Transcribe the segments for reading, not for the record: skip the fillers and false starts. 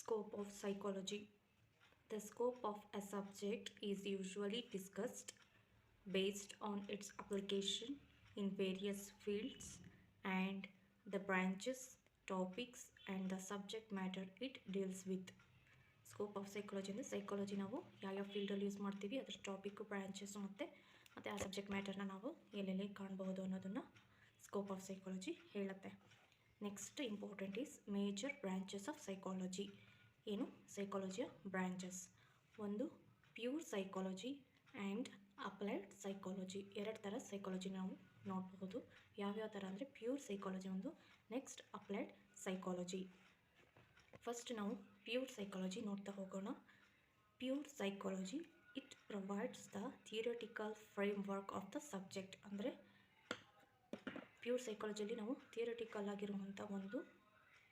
Scope of psychology. The scope of a subject is usually discussed based on its application in various fields and the branches, topics, and the subject matter it deals with. Scope of psychology ಅಂದರೆ psychology ನಾವು ಯಾವ ಫೀಲ್ಡಲ್ಲಿ use ಮಾಡ್ತೀವಿ, ಅದರ topic, branches ಮತ್ತು ಆ subject ಮ್ಯಾಟರ್ನ ನಾವು ಎಲ್ಲೆಲ್ಲಿ ಕಾಣಬಹುದು ಅನ್ನೋದನ್ನು ಸ್ಕೋಪ್ ಆಫ್ ಸೈಕಾಲಜಿ ಹೇಳುತ್ತೆ. Next important is major branches of psychology. ಏನು ಸೈಕಾಲಜಿಯ ಬ್ರಾಂಚಸ್? ಒಂದು pure psychology and applied psychology. ಎರಡು ಥರ ಸೈಕಾಲಜಿ ನಾವು ನೋಡಬಹುದು. ಯಾವ್ಯಾವ ಥರ ಅಂದರೆ ಪ್ಯೂರ್ ಸೈಕಾಲಜಿ ಒಂದು, ನೆಕ್ಸ್ಟ್ ಅಪ್ಲೈಡ್ ಸೈಕಾಲಜಿ. ಫಸ್ಟ್ ನಾವು ಪ್ಯೂರ್ ಸೈಕಾಲಜಿ ನೋಡ್ತಾ ಹೋಗೋಣ. Pure psychology it provides the theoretical framework of the subject. ಅಂದರೆ ಪ್ಯೂರ್ ಸೈಕಾಲಜಿಯಲ್ಲಿ ನಾವು ಥಿಯರಿಟಿಕಲ್ ಆಗಿರುವಂಥ ಒಂದು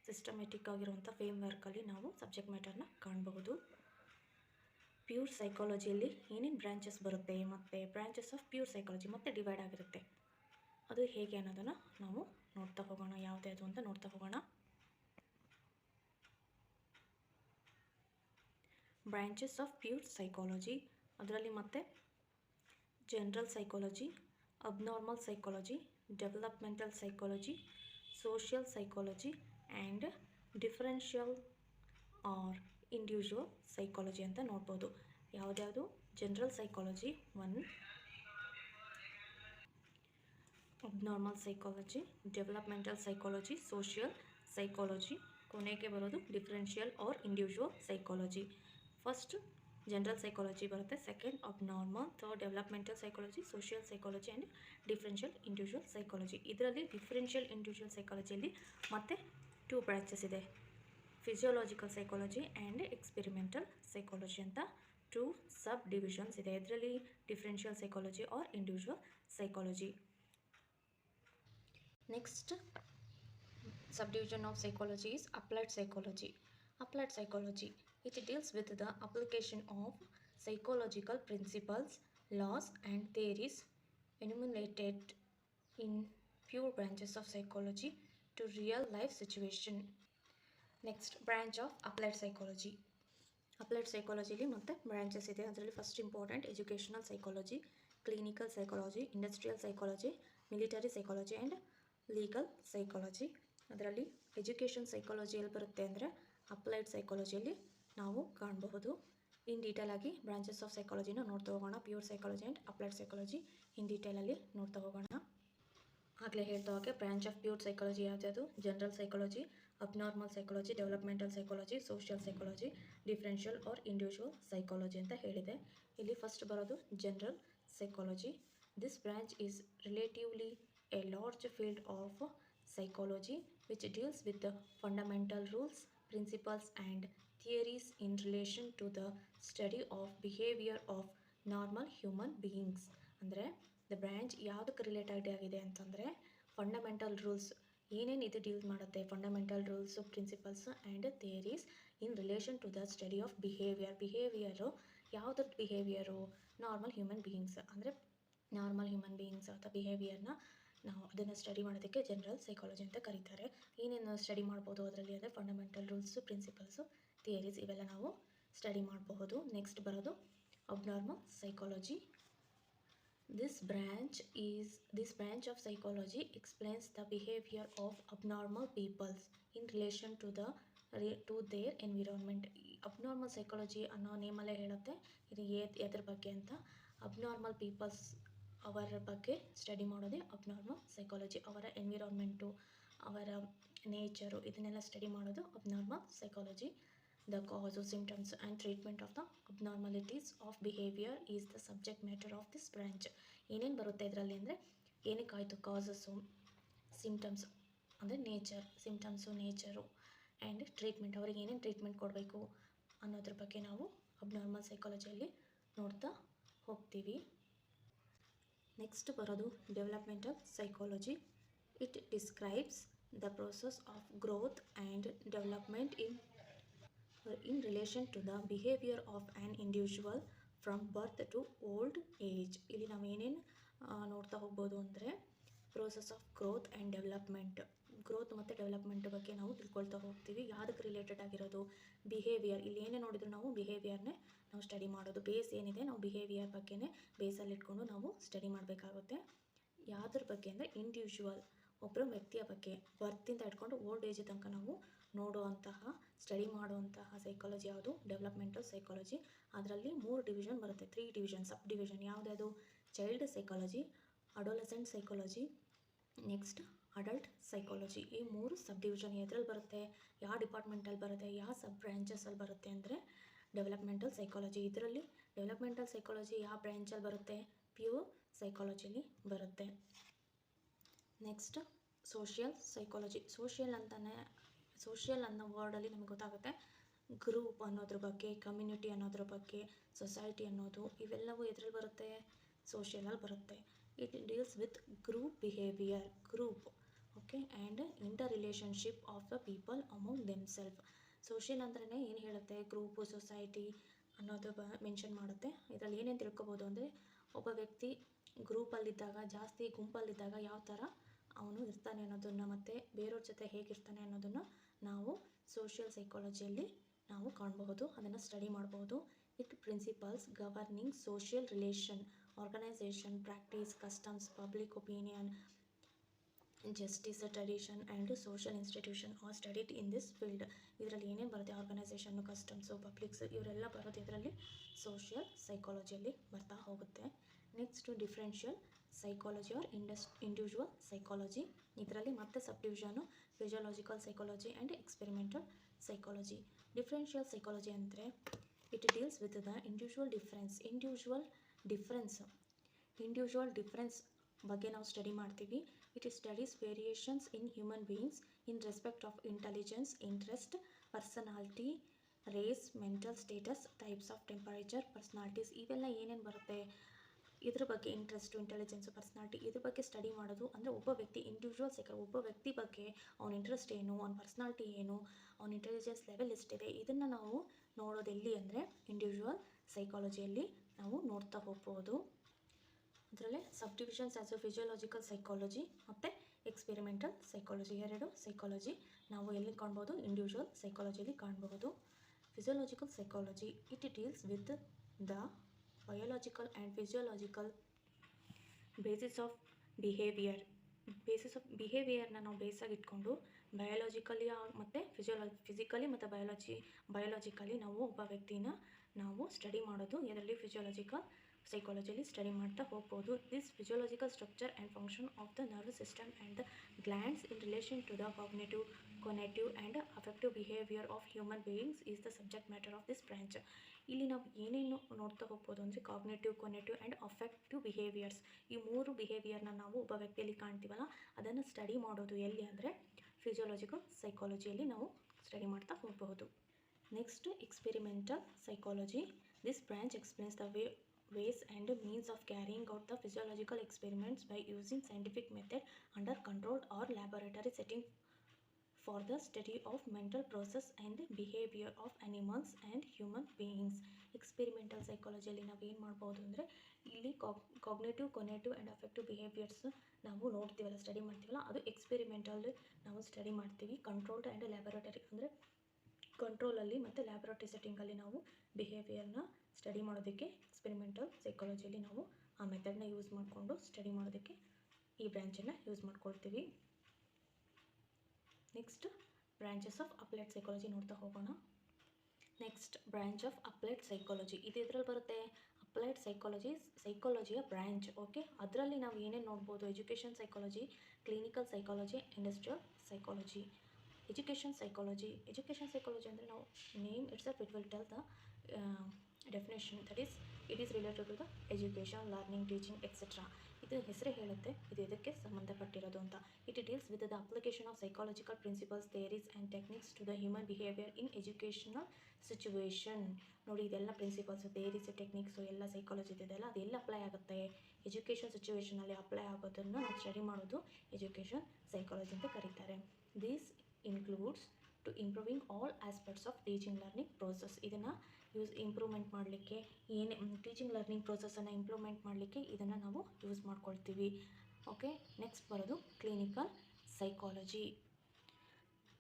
ಸಿಸ್ಟಮೆಟಿಕ್ ಆಗಿರುವಂಥ ಫ್ರೇಮ್ವರ್ಕಲ್ಲಿ ನಾವು ಸಬ್ಜೆಕ್ಟ್ ಮ್ಯಾಟರ್ನ ಕಾಣಬಹುದು. ಪ್ಯೂರ್ ಸೈಕಾಲಜಿಯಲ್ಲಿ ಏನೇನು ಬ್ರಾಂಚಸ್ ಬರುತ್ತೆ ಮತ್ತು ಬ್ರಾಂಚಸ್ ಆಫ್ ಪ್ಯೂರ್ ಸೈಕಾಲಜಿ ಮತ್ತೆ ಡಿವೈಡ್ ಆಗಿರುತ್ತೆ, ಅದು ಹೇಗೆ ಅನ್ನೋದನ್ನು ನಾವು ನೋಡ್ತಾ ಹೋಗೋಣ. ಯಾವುದ್ಯಾವುದು ಅಂತ ನೋಡ್ತಾ ಹೋಗೋಣ. ಬ್ರಾಂಚಸ್ ಆಫ್ ಪ್ಯೂರ್ ಸೈಕಾಲಜಿ, ಅದರಲ್ಲಿ ಮತ್ತೆ general psychology, abnormal psychology, developmental psychology, social psychology and differential or individual psychology ಅಂತ ನೋಡ್ಬೋದು. ಯಾವುದ್ಯಾವುದು? General psychology one, abnormal psychology, developmental psychology, social psychology, ಕೊನೆಗೆ ಬರೋದು differential or individual psychology. First general psychology ಬರುತ್ತೆ, second abnormal, third developmental psychology, social psychology and differential individual psychology. ಇದರಲ್ಲಿ differential individual ಸೈಕಾಲಜಿಯಲ್ಲಿ ಮತ್ತೆ 2 branches ಇದೆ, physiological psychology and experimental psychology ಅಂತ 2 sub divisions ಇದೆ. ಇದರಲ್ಲಿ differential psychology or individual psychology. Next subdivision of psychology is applied psychology. Applied psychology, it deals with the application of psychological principles, laws and theories enumerated in pure branches of psychology to real life situation. Next branch of applied psychology. Applied ಸೈಕಾಲಜಿಲಿ ಮತ್ತೆ branches ಇದೆ. ಅದರಲ್ಲಿ first important educational psychology, clinical psychology, industrial psychology, military psychology and legal psychology. ಅದರಲ್ಲಿ education psychology ಎಲ್ಲಿ ಬರುತ್ತೆ ಅಂದರೆ applied ಸೈಕಾಲಜಿಯಲ್ಲಿ ನಾವು ಕಾಣಬಹುದು. ಇನ್ ಡೀಟೇಲ್ ಆಗಿ ಬ್ರಾಂಚಸ್ ಆಫ್ ಸೈಕಾಲಜಿನ ನೋಡ್ತಾ ಹೋಗೋಣ. Pure psychology and applied psychology in ಡೀಟೇಲಲ್ಲಿ ನೋಡ್ತಾ ಹೋಗೋಣ. ಆಗಲೇ ಹೇಳ್ತಾ ಹೋಗಿ ಬ್ರಾಂಚ್ ಆಫ್ ಪ್ಯೂರ್ ಸೈಕಾಲಜಿ ಯಾವ್ದು? General psychology, abnormal psychology, developmental psychology, social psychology, differential or individual psychology ಅಂತ ಹೇಳಿದೆ. ಇಲ್ಲಿ ಫಸ್ಟ್ ಬರೋದು general psychology. This branch is relatively A large field of psychology which deals with the fundamental rules, principles and theories in relation to the study of behavior of normal human beings. ಅಂದರೆ the branch ಯಾವುದಕ್ಕೆ related ಆಗಿದೆ ಅಂತಂದರೆ fundamental rules, ಏನೇನು ಇದು deal ಮಾಡುತ್ತೆ, fundamental rules, principles and theories in relation to the study of behaviour. ಯಾವುದ್ರದ್ದು behaviour? Normal human beings. ಅಂದರೆ normal human beings ಅಥವಾ ಬಿಹೇವಿಯರ್ನ ನಾವು ಅದನ್ನು ಸ್ಟಡಿ ಮಾಡೋದಕ್ಕೆ ಜನರಲ್ ಸೈಕಾಲಜಿ ಅಂತ ಕರೀತಾರೆ. ಏನೇನು ಸ್ಟಡಿ ಮಾಡ್ಬೋದು ಅದರಲ್ಲಿ ಅಂದರೆ ಫಂಡಮೆಂಟಲ್ ರೂಲ್ಸು, ಪ್ರಿನ್ಸಿಪಲ್ಸು, ಥಿಯರೀಸ್ ಇವೆಲ್ಲ ನಾವು ಸ್ಟಡಿ ಮಾಡಬಹುದು. ನೆಕ್ಸ್ಟ್ ಬರೋದು abnormal psychology. This branch of psychology explains the behaviour of abnormal peoples in relation to their environment. Abnormal psychology ಅನ್ನೋ ನೇಮಲ್ಲೇ ಹೇಳುತ್ತೆ ಇದು ಎದ್ರ ಬಗ್ಗೆ ಅಂತ. ಅಬ್ನಾರ್ಮಲ್ ಪೀಪಲ್ಸ್ ಅವರ ಬಗ್ಗೆ ಸ್ಟಡಿ ಮಾಡೋದೇ ಅಬ್ನಾರ್ಮಲ್ ಸೈಕಾಲಜಿ. ಅವರ ಎನ್ವಿರಾನ್ಮೆಂಟು, ಅವರ ನೇಚರು ಇದನ್ನೆಲ್ಲ ಸ್ಟಡಿ ಮಾಡೋದು ಅಬ್ನಾರ್ಮಲ್ ಸೈಕಾಲಜಿ. ದ ಕಾಸು, symptoms and treatment of the abnormalities of behaviour is the subject matter of this branch. ಏನೇನು ಬರುತ್ತೆ ಇದರಲ್ಲಿ ಅಂದರೆ ಏನಕ್ಕಾಯಿತು ಕಾಸಸ್ಸು, ಸಿಂಪ್ಟಮ್ಸ್ ಅಂದರೆ ನೇಚರು ಆ್ಯಂಡ್ ಟ್ರೀಟ್ಮೆಂಟ್, ಅವ್ರಿಗೆ ಏನೇನು ಟ್ರೀಟ್ಮೆಂಟ್ ಕೊಡಬೇಕು ಅನ್ನೋದ್ರ ಬಗ್ಗೆ ನಾವು ಅಬ್ನಾರ್ಮಲ್ ಸೈಕಾಲಜಿಯಲ್ಲಿ ನೋಡ್ತಾ ಹೋಗ್ತೀವಿ. ನೆಕ್ಸ್ಟ್ ಬರೋದು developmental psychology. It describes the process of growth and development in relation to the behaviour of an individual from birth to old age. ಇಲ್ಲಿ ನಾವು ಏನೇನು ನೋಡ್ತಾ ಹೋಗ್ಬೋದು ಅಂದರೆ process of growth and development. Growth ಮತ್ತು ಡೆವಲಪ್ಮೆಂಟ್ ಬಗ್ಗೆ ನಾವು ತಿಳ್ಕೊಳ್ತಾ ಹೋಗ್ತೀವಿ. ಯಾವುದಕ್ಕೆ ರಿಲೇಟೆಡ್ ಆಗಿರೋದು ಬಿಹೇವಿಯರ್, ಇಲ್ಲಿ ಏನೇ ನೋಡಿದ್ರು ನಾವು ಬಿಹೇವಿಯರ್ನೇ ನಾವು ಸ್ಟಡಿ ಮಾಡೋದು. ಬೇಸ್ ಏನಿದೆ ನಾವು ಬಿಹೇವಿಯರ್ ಬಗ್ಗೆನೇ ಬೇಸಲ್ಲಿ ಇಟ್ಕೊಂಡು ನಾವು ಸ್ಟಡಿ ಮಾಡಬೇಕಾಗುತ್ತೆ. ಯಾವುದ್ರ ಬಗ್ಗೆ ಅಂದರೆ ಇಂಡಿವಿಜುವಲ್, ಒಬ್ಬರ ವ್ಯಕ್ತಿಯ ಬಗ್ಗೆ ಬರ್ತಿಂದ ಇಟ್ಕೊಂಡು ಓಲ್ಡ್ ಏಜ್ ತನಕ ನಾವು ನೋಡುವಂತಹ ಸ್ಟಡಿ ಮಾಡುವಂತಹ ಸೈಕಾಲಜಿ ಯಾವುದು? Developmental psychology. ಅದರಲ್ಲಿ 3 ಡಿವಿಷನ್ ಬರುತ್ತೆ, 3 ಡಿವಿಷನ್, ಸಬ್ ಡಿವಿಷನ್. ಯಾವುದ್ಯಾವುದು? Child psychology, adolescent psychology, next adult psychology. ಈ 3 ಸಬ್ ಡಿವಿಷನ್ ಎದ್ರಲ್ಲಿ ಬರುತ್ತೆ? ಯಾವ ಡಿಪಾರ್ಟ್ಮೆಂಟಲ್ಲಿ ಬರುತ್ತೆ? ಯಾವ ಸಬ್ ಬ್ರ್ಯಾಂಚಸಲ್ಲಿ ಬರುತ್ತೆ ಅಂದರೆ ಡೆವಲಪ್ಮೆಂಟಲ್ ಸೈಕಾಲಜಿ. ಇದರಲ್ಲಿ ಡೆವಲಪ್ಮೆಂಟಲ್ ಸೈಕಾಲಜಿ ಯಾವ ಬ್ರ್ಯಾಂಚಲ್ಲಿ ಬರುತ್ತೆ? ಪ್ಯೂರ್ ಸೈಕಾಲಜಿಲಿ ಬರುತ್ತೆ. Next social psychology. ಸೋಷಿಯಲ್ ಅನ್ನೋ ವರ್ಡಲ್ಲಿ ನಮಗೆ ಗೊತ್ತಾಗುತ್ತೆ ಗ್ರೂಪ್ ಅನ್ನೋದ್ರ ಬಗ್ಗೆ, ಕಮ್ಯುನಿಟಿ ಅನ್ನೋದ್ರ ಬಗ್ಗೆ, ಸೊಸೈಟಿ ಅನ್ನೋದು, ಇವೆಲ್ಲವೂ ಎದ್ರಲ್ಲಿ ಬರುತ್ತೆ? ಸೋಷಿಯಲಲ್ಲಿ ಬರುತ್ತೆ. It deals with group behaviour, group, okay, and inter relationship of the people among themself. Social ಅಂದ್ರೆ ಏನು ಹೇಳುತ್ತೆ? ಗ್ರೂಪು, ಸೊಸೈಟಿ ಅನ್ನೋದು ಮೆನ್ಷನ್ ಮಾಡುತ್ತೆ. ಇದರಲ್ಲಿ ಏನೇನು ತಿಳ್ಕೊಬೋದು ಅಂದರೆ ಒಬ್ಬ ವ್ಯಕ್ತಿ ಗ್ರೂಪಲ್ಲಿದ್ದಾಗ, ಜಾಸ್ತಿ ಗುಂಪಲ್ಲಿದ್ದಾಗ ಯಾವ ಥರ ಅವನು ಇರ್ತಾನೆ ಅನ್ನೋದನ್ನು, ಮತ್ತು ಬೇರೆಯವ್ರ ಜೊತೆ ಹೇಗಿರ್ತಾನೆ ಅನ್ನೋದನ್ನು ನಾವು ಸೋಷಿಯಲ್ ಸೈಕಾಲಜಿಯಲ್ಲಿ ನಾವು ಕಾಣಬಹುದು, ಅದನ್ನು ಸ್ಟಡಿ ಮಾಡಬಹುದು. It principles governing social relation, organisation, practice, customs, public opinion, justice, tradition and social institution are studied in this field. ಇದರಲ್ಲಿ ಏನೇನು ಬರುತ್ತೆ? ಆರ್ಗನೈಸೇಷನ್ನು, ಕಸ್ಟಮ್ಸು, ಪಬ್ಲಿಕ್ಸ್, ಇವರೆಲ್ಲ ಬರೋದು ಇದರಲ್ಲಿ ಸೋಷಿಯಲ್ ಸೈಕಾಲಜಿಯಲ್ಲಿ ಬರ್ತಾ ಹೋಗುತ್ತೆ. Next differential psychology or individual psychology. ಇದರಲ್ಲಿ ಮತ್ತೆ sub division physiological psychology and experimental psychology. Differential psychology ಅಂದರೆ it deals with the individual difference ಬಗ್ಗೆ ನಾವು ಸ್ಟಡಿ ಮಾಡ್ತೀವಿ. It studies variations in human beings in respect of intelligence, interest, personality, race, mental status, types of temperature, personalities. ಇವೆಲ್ಲ ಏನೇನು ಬರುತ್ತೆ? ಇದ್ರ ಬಗ್ಗೆ interest, intelligence, personality, ಇದ್ರ ಬಗ್ಗೆ ಸ್ಟಡಿ ಮಾಡೋದು. ಅಂದರೆ ಒಬ್ಬ ವ್ಯಕ್ತಿ ಒಬ್ಬ ವ್ಯಕ್ತಿ ಬಗ್ಗೆ ಅವನ ಇಂಟ್ರೆಸ್ಟ್ ಏನು, ಅವನ ಪರ್ಸನಾಲಿಟಿ ಏನು, ಅವನ ಇಂಟೆಲಿಜೆನ್ಸ್ ಲೆವೆಲ್ ಎಷ್ಟಿದೆ, ಇದನ್ನು ನಾವು ನೋಡೋದು ಎಲ್ಲಿ ಅಂದರೆ ಇಂಡಿವಿಜುವಲ್ ಸೈಕಾಲಜಿಯಲ್ಲಿ ನಾವು ನೋಡ್ತಾ ಹೋಗ್ಬೋದು. ಅದರಲ್ಲೇ sub divisions as physiological psychology ಮತ್ತು ಎಕ್ಸ್ಪೆರಿಮೆಂಟಲ್ ಸೈಕಾಲಜಿ, 2 ಸೈಕಾಲಜಿ ನಾವು ಎಲ್ಲಿ ಕಾಣ್ಬೋದು? ಇಂಡಿವಿಜುವಲ್ ಸೈಕಾಲಜಿಯಲ್ಲಿ ಕಾಣಬಹುದು. Physiological psychology it deals with the biological and physiological basis of ಬಿಹೇವಿಯರ್ನ ನಾವು ಬೇಸಾಗಿ ಇಟ್ಕೊಂಡು ಬಯೋಲಾಜಿಕಲಿ ಮತ್ತು ಫಿಸಿಕಲಿ ಮತ್ತು ಬಯೋಲಾಜಿಕಲಿ ನಾವು ಒಬ್ಬ ವ್ಯಕ್ತಿನ ನಾವು ಸ್ಟಡಿ ಮಾಡೋದು ಇದರಲ್ಲಿ ಫಿಸಿಯೋಲಾಜಿಕಲ್ ಸೈಕಾಲಜಿಯಲ್ಲಿ ಸ್ಟಡಿ ಮಾಡ್ತಾ ಹೋಗ್ಬೋದು. This physiological structure and function of the nervous system and the glands in relation to the cognitive, conative and affective behaviour of human beings is the subject matter of this branch. ಇಲ್ಲಿ ನಾವು ಏನೇನು ನೋಡ್ತಾ ಹೋಗ್ಬೋದು ಅಂದರೆ cognitive, conative and affective behaviours, ಈ 3 ಬಿಹೇವಿಯರ್ನ ನಾವು ಒಬ್ಬ ವ್ಯಕ್ತಿಯಲ್ಲಿ ಕಾಣ್ತೀವಲ್ಲ ಅದನ್ನು ಸ್ಟಡಿ ಮಾಡೋದು ಎಲ್ಲಿ ಅಂದರೆ ಫಿಸಿಯೋಲಾಜಿಕಲ್ ಸೈಕಾಲಜಿಯಲ್ಲಿ ನಾವು ಸ್ಟಡಿ ಮಾಡ್ತಾ ಹೋಗಬಹುದು. Next experimental psychology. This branch explains the ways and means of carrying out the physiological experiments by using scientific method under controlled or laboratory setting for the study of mental process and behavior of animals and human beings. Experimental ಸೈಕಾಲಜಿಯಲ್ಲಿ ನಾವು ಏನು ಮಾಡ್ಬೋದು ಅಂದರೆ ಇಲ್ಲಿ cognitive, conative and affective behaviours ನಾವು ನೋಡ್ತೀವಲ್ಲ, study ಮಾಡ್ತೀವಲ್ಲ, ಅದು ಎಕ್ಸ್ಪೆರಿಮೆಂಟಲ್ ನಾವು ಸ್ಟಡಿ ಮಾಡ್ತೀವಿ. ಕಂಟ್ರೋಲ್ಡ್ ಆ್ಯಂಡ್ ಲ್ಯಾಬೊರೇಟರಿ ಅಂದರೆ ಕಂಟ್ರೋಲಲ್ಲಿ ಮತ್ತು ಲ್ಯಾಬೊರೇಟರಿ ಸೆಟ್ಟಿಂಗಲ್ಲಿ ನಾವು ಬಿಹೇವಿಯರ್ನ ಸ್ಟಡಿ ಮಾಡೋದಕ್ಕೆ ಎಕ್ಸ್ಪೆರಿಮೆಂಟಲ್ ಸೈಕಾಲಜಿಯಲ್ಲಿ ನಾವು ಆ ಮೆಥಡ್ನ ಯೂಸ್ ಮಾಡಿಕೊಂಡು ಸ್ಟಡಿ ಮಾಡೋದಕ್ಕೆ ಈ ಬ್ರ್ಯಾಂಚನ್ನು ಯೂಸ್ ಮಾಡ್ಕೊಳ್ತೀವಿ. Next branches of applied psychology ನೋಡ್ತಾ ಹೋಗೋಣ. Next branch of applied psychology, ಇದು ಎದ್ರಲ್ಲಿ ಬರುತ್ತೆ? Applied ಸೈಕಾಲಜಿಯ branch. ಓಕೆ, ಅದರಲ್ಲಿ ನಾವು ಏನೇನು ನೋಡ್ಬೋದು? Education psychology, clinical psychology, industrial psychology. Education psychology ಅಂದರೆ ನಾವು name itself it will tell the definition, that is it is related to the education, learning, teaching etcetera. ಇದು ಹೆಸರೇ ಹೇಳುತ್ತೆ ಇದು ಇದಕ್ಕೆ ಸಂಬಂಧಪಟ್ಟಿರೋದು ಅಂತ. It deals with the application of psychological principles, theories and techniques to the human behaviour in educational situation. ನೋಡಿ, ಇದೆಲ್ಲ principles, theories, techniques ಎಲ್ಲ ಸೈಕಾಲಜಿ ಇದೆಲ್ಲ ಅದು ಎಲ್ಲ ಅಪ್ಲೈ ಆಗುತ್ತೆ? ಎಜುಕೇಷನ್ ಸಿಚುವೇಷನಲ್ಲಿ ಅಪ್ಲೈ ಆಗೋದನ್ನು ನಾವು ಸ್ಟಡಿ ಮಾಡೋದು ಎಜುಕೇಷನ್ ಸೈಕಾಲಜಿ ಅಂತ ಕರೀತಾರೆ. This includes to improving all aspects of teaching learning process. ಇದನ್ನು ಇಂಪ್ರೂವ್ಮೆಂಟ್ ಮಾಡಲಿಕ್ಕೆ ಏನೇ ಟೀಚಿಂಗ್ ಲರ್ನಿಂಗ್ ಪ್ರೋಸೆಸನ್ನು ಇಂಪ್ರೂವ್ಮೆಂಟ್ ಮಾಡಲಿಕ್ಕೆ ಇದನ್ನು ನಾವು ಯೂಸ್ ಮಾಡ್ಕೊಳ್ತೀವಿ. ಓಕೆ, ನೆಕ್ಸ್ಟ್ ಬರೋದು clinical psychology.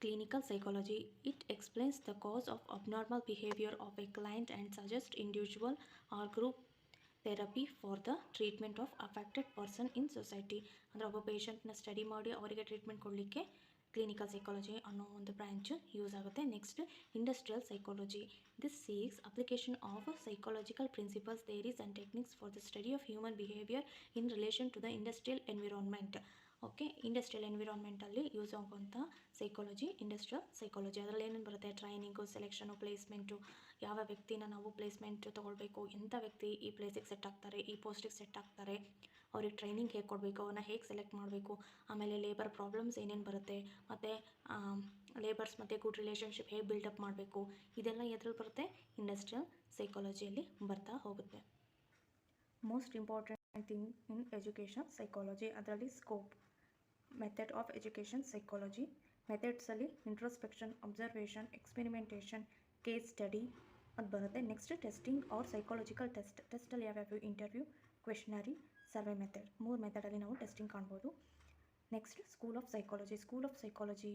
Clinical psychology, it explains the cause of abnormal behavior of a client and suggests individual or group therapy for the treatment of affected person in society. ಅಂದರೆ ಒಬ್ಬ ಪೇಷಂಟ್ನ study ಮಾಡಿ ಅವರಿಗೆ treatment ಕೊಡಲಿಕ್ಕೆ clinical psychology ಅನ್ನೋ ಒಂದು branch use ಆಗುತ್ತೆ. Next industrial psychology, this seeks application of psychological principles theories and techniques for the study of human behaviour in relation to the industrial environment. Okay, industrial ಎನ್ವಿರಾನ್ಮೆಂಟಲ್ಲಿ use ಆಗುವಂಥ psychology industrial psychology. ಅದರಲ್ಲಿ ಏನೇನು ಬರುತ್ತೆ? Training, selection, placement, ಯಾವ ವ್ಯಕ್ತಿನ ನಾವು placement ತೊಗೊಳ್ಬೇಕು, ಎಂಥ ವ್ಯಕ್ತಿ ಈ ಪ್ಲೇಸಿಗೆ ಸೆಟ್ ಆಗ್ತಾರೆ, ಈ ಪೋಸ್ಟಿಗೆ ಸೆಟ್ ಆಗ್ತಾರೆ, ಅವ್ರಿಗೆ ಟ್ರೈನಿಂಗ್ ಹೇಗೆ ಕೊಡಬೇಕು, ಅವ್ರನ್ನ ಹೇಗೆ ಸೆಲೆಕ್ಟ್ ಮಾಡಬೇಕು, ಆಮೇಲೆ ಲೇಬರ್ ಪ್ರಾಬ್ಲಮ್ಸ್ ಏನೇನು ಬರುತ್ತೆ, ಮತ್ತು ಲೇಬರ್ಸ್ ಮತ್ತು ಗುಡ್ ರಿಲೇಷನ್ಶಿಪ್ ಹೇಗೆ ಬಿಲ್ಡಪ್ ಮಾಡಬೇಕು, ಇದೆಲ್ಲ ಎದ್ರಲ್ಲಿ ಬರುತ್ತೆ? ಇಂಡಸ್ಟ್ರಿಯಲ್ ಸೈಕಾಲಜಿಯಲ್ಲಿ ಬರ್ತಾ ಹೋಗುತ್ತೆ. Most important thing in education psychology, ಅದರಲ್ಲಿ scope, method of education psychology. ಮೆಥಡ್ಸಲ್ಲಿ introspection, observation, experimentation, case study ಅದು ಬರುತ್ತೆ. ನೆಕ್ಸ್ಟ್ ಟೆಸ್ಟಿಂಗ್ ಆರ್ ಸೈಕಾಲಜಿಕಲ್ ಟೆಸ್ಟಲ್ಲಿ ಯಾವ್ಯಾವ? Interview, questionnaire, survey method. 3 ಮೆಥಡಲ್ಲಿ ನಾವು ಟೆಸ್ಟಿಂಗ್ ಕಾಣ್ಬೋದು. Next school of psychology